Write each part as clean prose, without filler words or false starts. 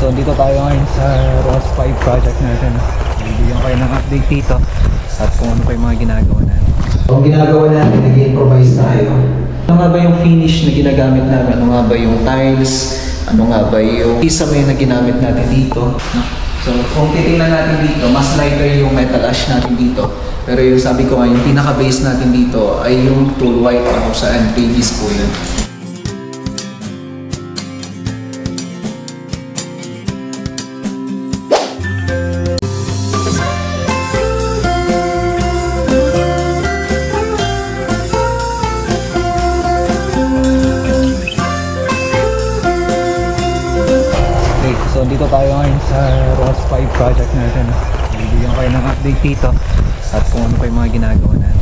So dito tayo ngayon sa ROS 5 project natin. Bibigyan kayo ng update dito at kung ano pa yung mga ginagawa natin. Ang ginagawa natin, nag-improvise tayo. Ano nga ba yung finish na ginagamit namin? Ano nga ba yung tiles? Ano nga ba yung kisame na ginamit natin dito? So kung titingnan natin dito, mas lighter yung metal ash natin dito. Pero yung sabi ko nga, yung pinaka-base natin dito ay yung tool white kung saan previous po yun. So dito tayo ngayon sa ROS 5 project natin. Bibigyan kayo ng update dito at kung ano pa yung mga ginagawa natin.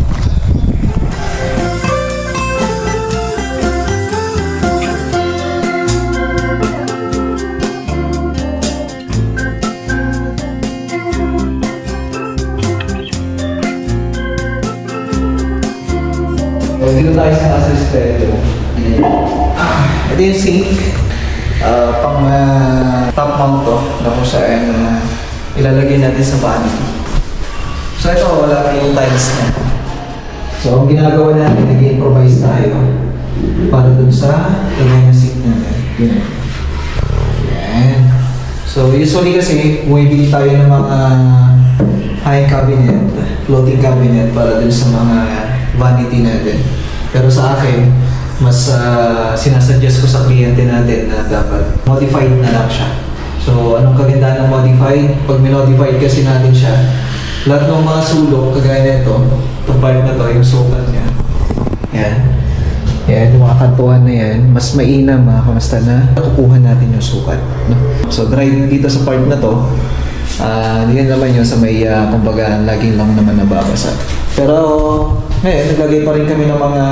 So dito tayo sa access pedal. Ito yung sink. Pang top mount to na kung saan ilalagay natin sa vanity. So ito, wala tayong tiles na. So ang ginagawa natin, nag-improvise tayo para dun sa lagay ng sink natin. Yan. So usually kasi bumibili tayo ng mga high cabinet, floating cabinet para dun sa mga vanity natin. Pero sa akin, mas sinasuggest ko sa kliyente natin na dapat modified na lang siya. So, anong kagandahan ng modified? Pag minodified kasi natin siya, lahat ng mga sulok, kagaya nito, itong part na to, yung sukat niya. Yan. Yan, yung mga kantuhan na yan, mas mainam mga kamasta na nakukuha natin yung sukat. No? So, drive dito sa part na to, yan naman yun sa may, kumbaga, laging lang naman nababasa. Pero, ngayon, naglagay pa rin kami ng mga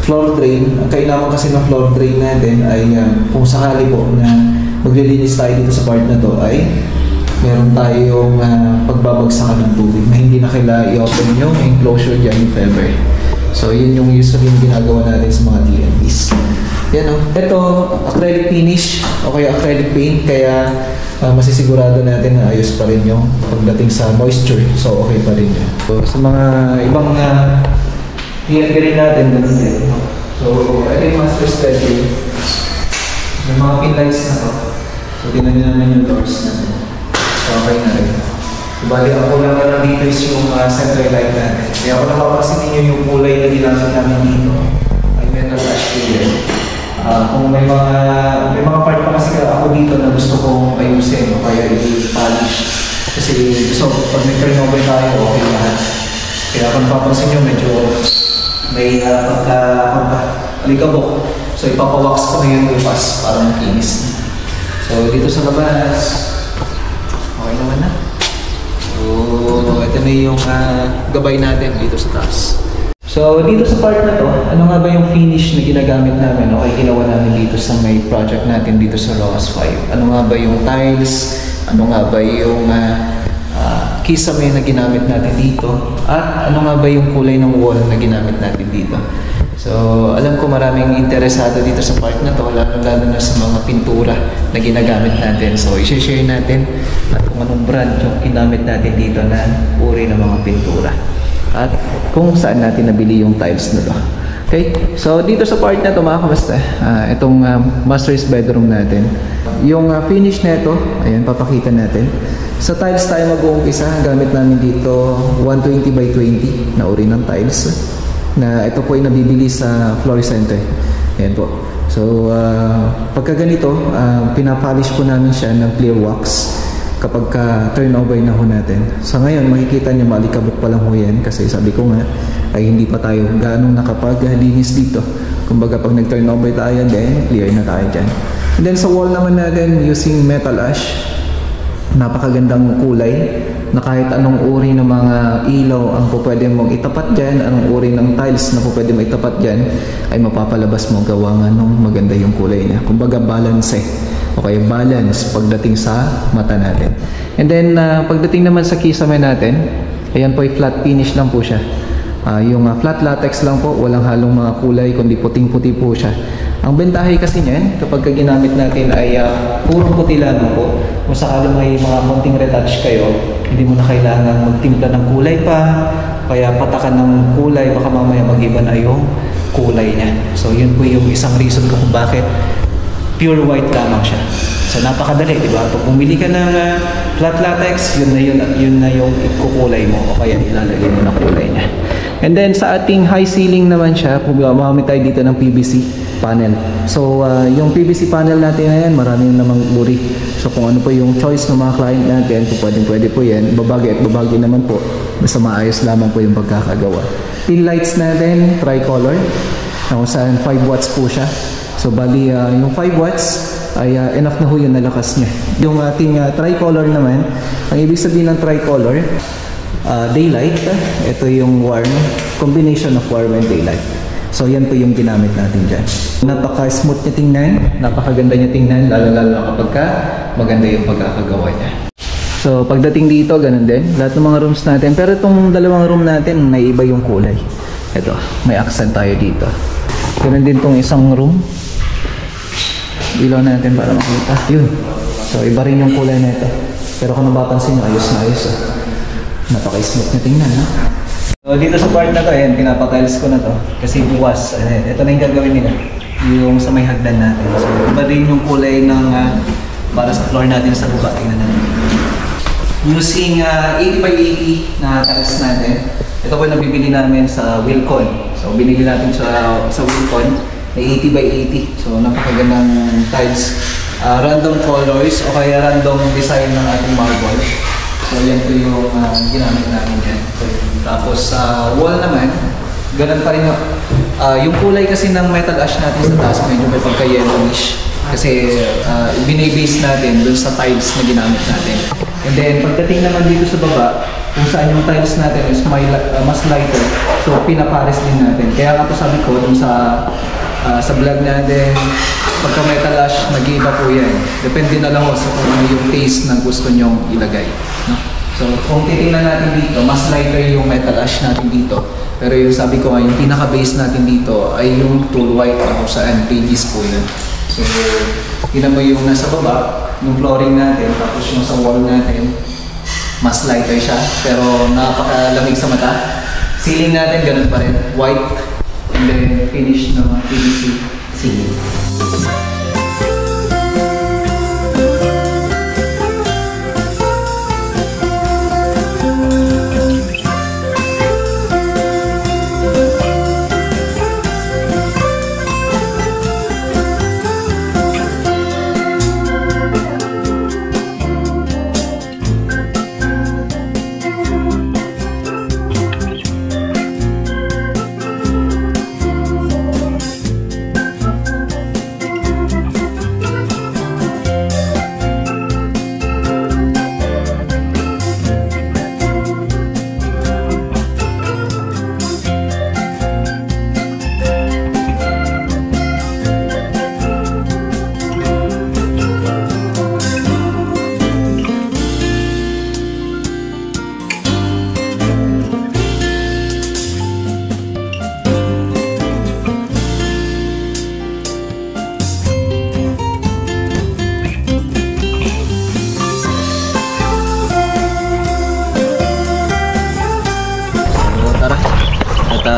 floor drain. Ang kailangan kasi ng floor drain natin ay kung sakali po na maglilinis tayo dito sa part na to ay meron tayong pagbabagsakan ng tubig na hindi na kailangan i-open yung enclosure dyan if ever. So yun yung usually ginagawa natin sa mga TNTs. Yan o. Ito, acrylic finish o kaya acrylic paint, kaya masisigurado natin na ayos pa rin yung pagdating sa moisture. So okay pa rin yun. So sa mga ibang TNT rin natin, ganun din. So ito yung master schedule. Yung mga pin lights na to. So tingnan nyo naman yung doors natin. So okay na rin. Bali, ako lang na dito is yung center light natin. Kaya ako napapansin ninyo yung kulay na ginamit namin dito ay metal ash clear. Kung may mga part pa kasi ako dito na gusto kong ayusin o kaya i-polish. Kasi gusto, pag may turnover tayo, okay lahat. Kaya kung napapansin nyo, medyo may alikabok. So ipapawax ko na yung bukas para makinis. So dito sa labas, okay naman na. So ito na yung gabay natin dito sa taas. So dito sa part na to, ano nga ba yung finish na ginagamit namin o ginawa namin dito sa may project natin dito sa ROS 5? Ano nga ba yung tiles? Ano nga ba yung kisame na ginamit natin dito? At ano nga ba yung kulay ng wall na ginamit natin dito? So alam ko maraming interesado dito sa part na to, lalo na sa mga pintura na ginagamit natin. So i-share natin at kung anong brand yung ginamit natin dito na uri ng mga pintura. At kung saan natin nabili yung tiles na to. Okay? So dito sa part na to mga kamasta, itong master's bedroom natin. Yung finish na ito, ayan, papakita natin. Sa tiles tayo mag-uumpisa, gamit namin dito 120 by 20 na uri ng tiles. Na ito po ay nabibili sa floor center. Ayan po. So pagka ganito, pinapolish po namin siya ng clear wax kapag turnover na ho natin. So ngayon, makikita nyo maalikabok pa lang ho yan kasi sabi ko nga ay hindi pa tayo ganong nakapag-linis dito. Kumbaga pag nag-turnover tayo, then clear na tayo dyan. And then sa wall naman natin, using metal ash, napakagandang kulay na kahit anong uri ng mga ilaw ang po pwede mong itapat dyan, anong uri ng tiles na po pwede mong itapat dyan ay mapapalabas mo gawa nga nung maganda yung kulay niya. Kumbaga balance o kaya balance pagdating sa mata natin. And then pagdating naman sa kisame natin, ayan po ay flat finish lang po siya. Yung flat latex lang po, walang halong mga kulay kundi puting-puti po siya. Ang bentahe kasi niyan, kapag ginamit natin ay purong puti lamang po. Kung sakaling may mga konting retouch kayo, hindi mo na kailangan magtimpla ng kulay pa, kaya patakan ng kulay, baka mamaya mag-iba na yung kulay niya. So yun po yung isang reason ko kung bakit pure white lamang siya. So napakadali, di ba? Pag bumili ka ng flat latex, yun na yung ikukulay mo o kaya ilalagay mo na kulay niya. And then sa ating high ceiling naman siya, gumamit tayo dito ng PVC panel. So yung PVC panel natin na yan, marami namang uri. So kung ano po yung choice ng mga client natin, kung pwede po yan, babagi at babagi naman po. Basta maayos lamang po yung pagkakagawa. Pin lights natin, tricolor. Kung saan 5 watts po siya. So bali yung 5 watts ay enough na ho yun na lakas niya. Yung ating tricolor naman, ang ibig sabihin ng tricolor, daylight, ito yung warm, combination of warm and daylight. So yan po yung ginamit natin dyan. Napaka-smooth niya tingnan, napakaganda niya tingnan, lalo-lalo na kapag maganda yung pagkakagawa niya. So pagdating dito, ganun din, lahat ng mga rooms natin, pero itong dalawang room natin, naiiba yung kulay. Ito, may accent tayo dito. Ganun din itong isang room. Ilaw natin para makita. Yun. So iba rin yung kulay nito. Pero kung napapansin nyo, ayos na ayos. Napaka-smooth na tingnan. No? So dito sa part na to, ayan, pinapatiles ko na to. Kasi buwas. Ito na yung gagawin nila. Yung sa may hagdan natin. So iba rin yung kulay ng para sa floor natin sa baba. Tingnan natin. Using 80 by 80 na tiles natin. Ito po yung nabibili namin sa Wilcon. So binili natin sa Wilcon. 80 by 80. So napakagandang tiles. Random colors o kaya random design ng ating marble. So yan po yung ginamit namin dyan. Tapos sa wall naman, ganun pa rin yung kulay kasi ng metal ash natin sa taas, medyo may pagka-yellowish. Kasi binibase natin dun sa tiles na ginamit natin. And then pagdating naman dito sa baba, kung saan yung tiles natin is mas lighter, so pinapares din natin. Kaya nga po sabi ko dun sa vlog natin, pagka metal ash, nag-iiba po yan. Depende na lang sa kung ano yung taste na gusto nyong ilagay. No? So kung titingnan natin dito, mas lighter yung metal ash natin dito. Pero yung sabi ko nga, yung pinaka-base natin dito ay yung tool white na kung saan pages po yun. So tinan mo yung nasa baba, yung flooring natin, tapos yung sa wall natin, mas lighter siya. Pero napakalamig sa mata. Ceiling natin, ganun pa rin. White. And then finish ng PVC ceiling.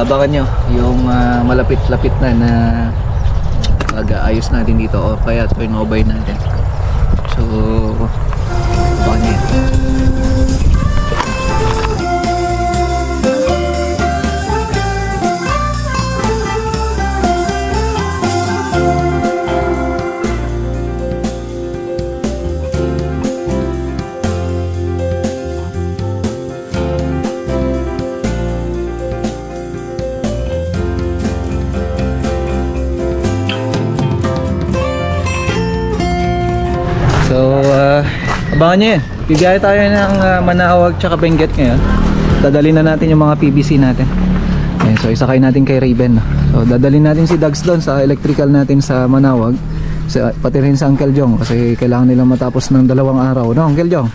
Abangan nyo yung malapit-lapit na pag-ayos natin dito o kaya turnover natin. So abangan nyo. So, abangan nyo yun. Bigay tayo ng Manawag tsaka Benguet ngayon. Dadalhin na natin yung mga PVC natin. Ayan, so, isakay natin kay Raven. So, dadalhin natin si Dags doon sa electrical natin sa Manawag. Pati rin sa Uncle Jong kasi kailangan nilang matapos ng 2 araw. No, Uncle Jong?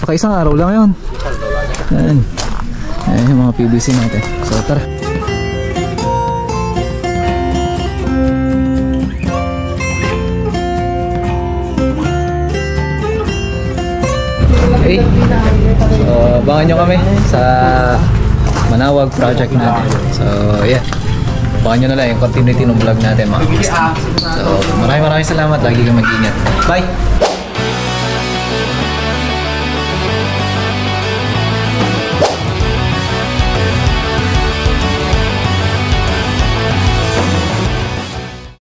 Baka 1 araw lang yun. Ayan. Ayan yung mga PVC natin. So, tara. Okay? So, abangan nyo kami sa Manawag project natin. So, yeah. Abangan nyo na lang yung continuity ng vlog natin mga kapatid. So, maraming salamat. Lagi kang mag-ingat. Bye!